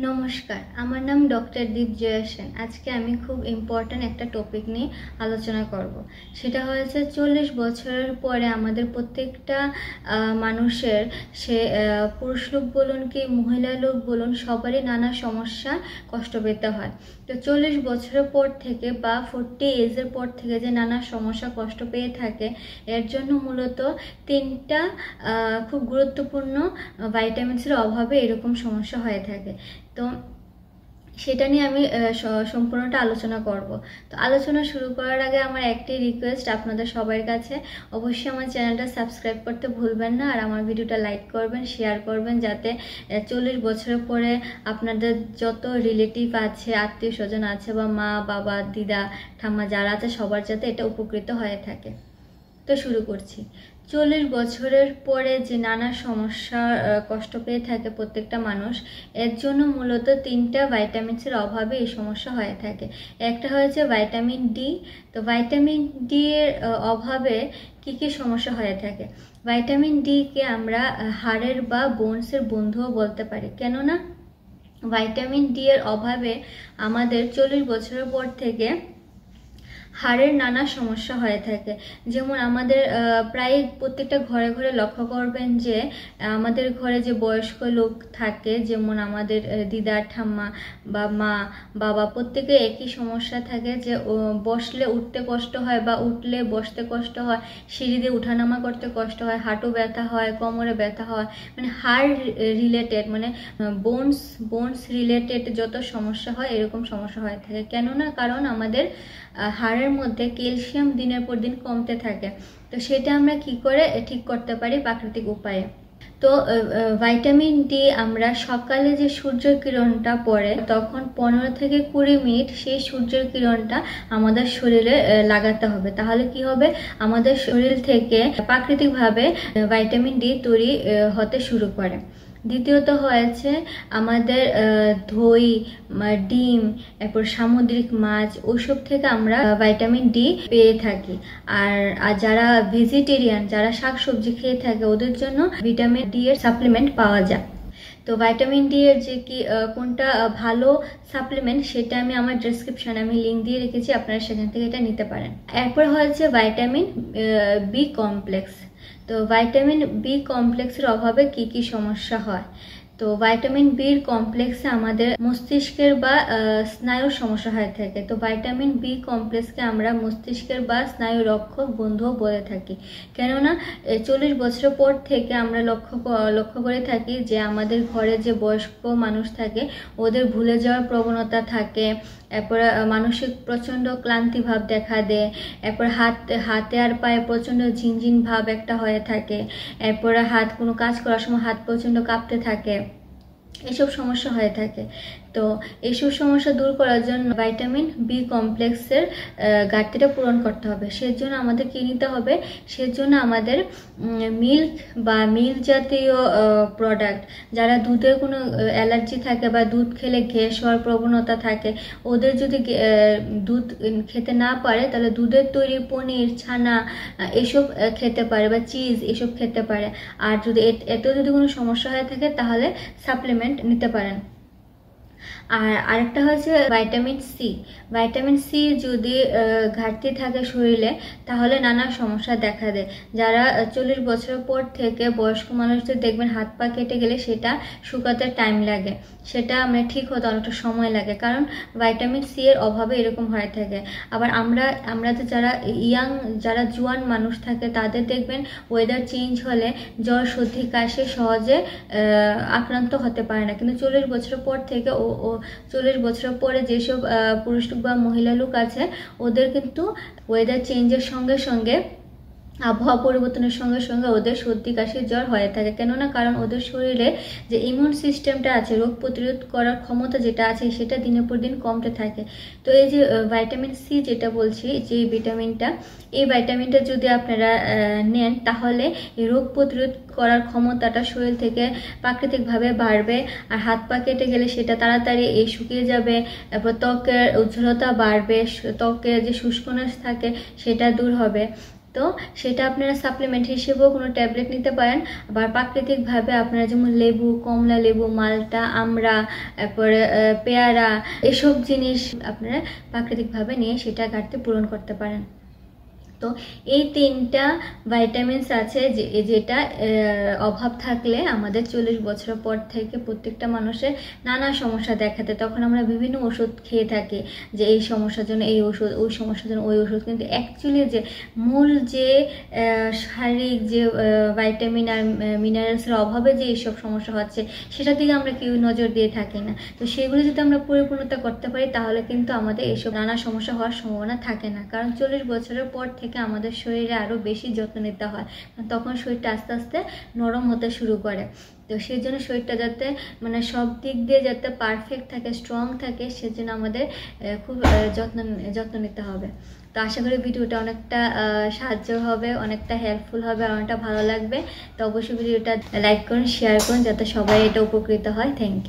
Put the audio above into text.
নমস্কার, আমার নাম ডক্টর দীপ জয়া সেন। আজকে আমি খুব ইম্পর্ট্যান্ট একটা টপিক নিয়ে আলোচনা করব। সেটা হয়েছে 40 বছরের পরে আমাদের প্রত্যেকটা মানুষের, সে পুরুষ লোক বলুন কি মহিলা লোক বলুন, সবারই নানা সমস্যা কষ্ট পেতে হয়। তো 40 বছরের পর থেকে বা 40 এজের পর থেকে যে নানা সমস্যা কষ্ট পেয়ে থাকে, এর জন্য মূলত তিনটা খুব গুরুত্বপূর্ণ ভাইটামিনসের অভাবে এরকম সমস্যা হয়ে থাকে। তো সেটা নিয়ে আমি সম্পূর্ণটা আলোচনা করব। তো আলোচনা শুরু করার আগে আমার একটি রিকোয়েস্ট আপনাদের সবার কাছে, অবশ্যই আমার চ্যানেলটা সাবস্ক্রাইব করতে ভুলবেন না, আর আমার ভিডিওটা লাইক করবেন, শেয়ার করবেন, যাতে 40 বছরের পরে আপনাদের যত রিলেটিভ আছে, আত্মীয় স্বজন আছে, বা মা বাবা দিদা ঠাম্মা যারা আছে, সবার যাতে এটা উপকৃত হয়ে থাকে। তো শুরু করছি। 40 বছরের পরে যে নানা সমস্যা কষ্ট পেয়ে থাকে প্রত্যেকটা মানুষ, এর জন্য মূলত তিনটা ভাইটামিনসের অভাবে এই সমস্যা হয়ে থাকে। একটা হয়েছে ভাইটামিন ডি। তো ভাইটামিন ডি এর অভাবে কি কি সমস্যা হয়ে থাকে? ভাইটামিন ডি কে আমরা হাড়ের বা বোনসের বন্ধুও বলতে পারি, কেননা ভাইটামিন ডি এর অভাবে আমাদের 40 বছরের পর থেকে হাড়ের নানা সমস্যা হয়ে থাকে। যেমন আমাদের প্রায় প্রত্যেকটা ঘরে ঘরে লক্ষ্য করবেন যে আমাদের ঘরে যে বয়স্ক লোক থাকে, যেমন আমাদের দিদা ঠাম্মা বা মা বাবা, প্রত্যেকে একই সমস্যা থাকে যে বসলে উঠতে কষ্ট হয় বা উঠলে বসতে কষ্ট হয়, সিঁড়ি দিয়ে উঠানামা করতে কষ্ট হয়, হাঁটু ব্যথা হয়, কোমরে ব্যথা হয়, মানে হাড় রিলেটেড, মানে বোনস রিলেটেড যত সমস্যা হয় এরকম সমস্যা হয়ে থাকে। কেননা কারণ আমাদের হাড়ের মধ্যে ক্যালসিয়াম দিনের পর দিন কমতে থাকে। তো সেটা আমরা কি করে ঠিক করতে পারি? প্রাকৃতিক উপায়ে। তো ভাইটামিন ডি আমরা সকালে যে সূর্যের কিরণটা পড়ে, তখন 15 থেকে 20 মিনিট সেই সূর্যের কিরণটা আমাদের শরীরে লাগাতে হবে। তাহলে কি হবে? আমাদের শরীর থেকে প্রাকৃতিকভাবে ভাইটামিন ডি তৈরি হতে শুরু করে। দ্বিতীয়ত হয়েছে আমাদের দই, ডিম, এরপর সামুদ্রিক মাছ, ওইসব থেকে আমরা ভাইটামিন ডি পেয়ে থাকি। আর যারা ভেজিটেরিয়ান, যারা শাকসবজি খেয়ে থাকে, ওদের জন্য ভিটামিন ডি এর সাপ্লিমেন্ট পাওয়া যায়। তো ভাইটামিন ডি এর যে কি কোনটা ভালো সাপ্লিমেন্ট, সেটা আমি আমার ডেসক্রিপশনে আমি লিঙ্ক দিয়ে রেখেছি, আপনারা সেখান থেকে এটা নিতে পারেন। এরপর হয়েছে ভাইটামিন বি কমপ্লেক্স। তো ভাইটামিন বি কমপ্লেক্সের অভাবে কি কি সমস্যা হয়? তো ভাইটামিন বির কমপ্লেক্সে আমাদের মস্তিষ্কের বা স্নায়ুর সমস্যা হয়ে থাকে। তো ভাইটামিন বি কমপ্লেক্সকে আমরা মস্তিষ্কের বা স্নায়ু রক্ষক বন্ধুও বলে থাকি। কেননা 40 বছরের পর থেকে আমরা লক্ষ্য করে থাকি যে আমাদের ঘরে যে বয়স্ক মানুষ থাকে, ওদের ভুলে যাওয়ার প্রবণতা থাকে। এরপরে মানসিক প্রচণ্ড ক্লান্তি ভাব দেখা দেয়। এরপর হাতে আর পায়ে প্রচণ্ড ঝিনঝিন ভাব একটা হয়ে থাকে। এরপরে কোনো কাজ করার সময় হাত প্রচণ্ড কাঁপতে থাকে, এসব সমস্যা হয়ে থাকে। তো এইসব সমস্যা দূর করার জন্য ভাইটামিন বি কমপ্লেক্সের ঘাটতিটা পূরণ করতে হবে। সেজন্য আমাদের কী নিতে হবে? সেজন্য আমাদের মিল্ক বা মিল্ক জাতীয় প্রোডাক্ট, যারা দুধের কোনো অ্যালার্জি থাকে বা দুধ খেলে গ্যাস হওয়ার প্রবণতা থাকে, ওদের যদি দুধ খেতে না পারে, তাহলে দুধের তৈরি পনির, ছানা এসব খেতে পারে, বা চিজ এসব খেতে পারে। আর যদি এতেও যদি কোনো সমস্যা হয়ে থাকে, তাহলে সাপ্লিমেন্ট নিতে পারেন। আর আরেকটা হচ্ছে ভাইটামিন সি। ভাইটামিন সি যদি ঘাটতি থাকে শরীরে, তাহলে নানা সমস্যা দেখা দেয়। যারা 40 বছরের পর থেকে বয়স্ক মানুষদের দেখবেন হাত পা কেটে গেলে সেটা শুকাতে টাইম লাগে, সেটা মানে ঠিক হতে অনেকটা সময় লাগে, কারণ ভাইটামিন সি এর অভাবে এরকম হয়ে থাকে। আবার আমরা তো যারা জোয়ান মানুষ থাকে, তাদের দেখবেন ওয়েদার চেঞ্জ হলে জ্বর, সর্দি, কাশি সহজে আক্রান্ত হতে পারে না। কিন্তু 40 বছরের পর থেকে 40 বছর পরে যেসব পুরুষ লোক বা মহিলা লোক আছে, ওদের কিন্তু ওয়েদার চেঞ্জের সঙ্গে সঙ্গে, আবহাওয়া পরিবর্তনের সঙ্গে সঙ্গে ওদের সর্দি, কাশি, জ্বর হয়ে থাকে। কেননা কারণ ওদের শরীরে যে ইমিউন সিস্টেমটা আছে, রোগ প্রতিরোধ করার ক্ষমতা যেটা আছে, সেটা দিনের পর দিন কমতে থাকে। তো এই যে ভাইটামিন সি যেটা বলছি, যে ভিটামিনটা, এই ভিটামিনটা যদি আপনারা নেন, তাহলে এই রোগ প্রতিরোধ করার ক্ষমতাটা শরীর থেকে প্রাকৃতিকভাবে বাড়বে। আর হাত পা কেটে গেলে সেটা তাড়াতাড়ি শুকিয়ে যাবে। তারপর ত্বকের উজ্জ্বলতা বাড়বে, ত্বকের যে শুষ্কনেস থাকে সেটা দূর হবে। তো সেটা আপনারা সাপ্লিমেন্ট হিসেবেও কোনো ট্যাবলেট নিতে পারেন। আবার প্রাকৃতিকভাবে আপনারা যেমন লেবু, কমলা লেবু, মালটা, আমড়া, তারপরে পেয়ারা, এসব জিনিস আপনারা প্রাকৃতিকভাবে নিয়ে সেটা ঘাটতি পূরণ করতে পারেন। তো এই 3টা ভাইটামিনস আছে যেটা অভাব থাকলে আমাদের 40 বছর পর থেকে প্রত্যেকটা মানুষের নানা সমস্যা দেখাতে, তখন আমরা বিভিন্ন ওষুধ খেয়ে থাকি যে এই সমস্যার জন্য এই ওষুধ, ওই সমস্যার জন্য ওই ওষুধ, কিন্তু অ্যাকচুয়ালি যে মূল যে শারীরিক যে ভাইটামিন আর মিনারেলসের অভাবে যে এইসব সমস্যা হচ্ছে সেটার দিকে আমরা কেউ নজর দিয়ে থাকি না। তো সেগুলো যদি আমরা পরিপূর্ণতা করতে পারি তাহলে কিন্তু আমাদের এইসব নানা সমস্যা হওয়ার সম্ভাবনা থাকে না। কারণ 40 বছরের পর থেকে আমাদের শরীরে আরও বেশি যত্ন নিতে হয়, তখন শরীরটা আস্তে আস্তে নরম হতে শুরু করে। তো সেই জন্য শরীরটা যাতে মানে সব দিক দিয়ে যাতে পারফেক্ট থাকে, স্ট্রং থাকে, সেজন্য আমাদের খুব যত্ন নিতে হবে। তো আশা করি ভিডিওটা অনেকটা সাহায্য হবে, অনেকটা হেল্পফুল হবে, আর অনেকটা ভালো লাগবে। তো অবশ্যই ভিডিওটা লাইক করুন, শেয়ার করুন যাতে সবাই এটা উপকৃত হয়। Thank you.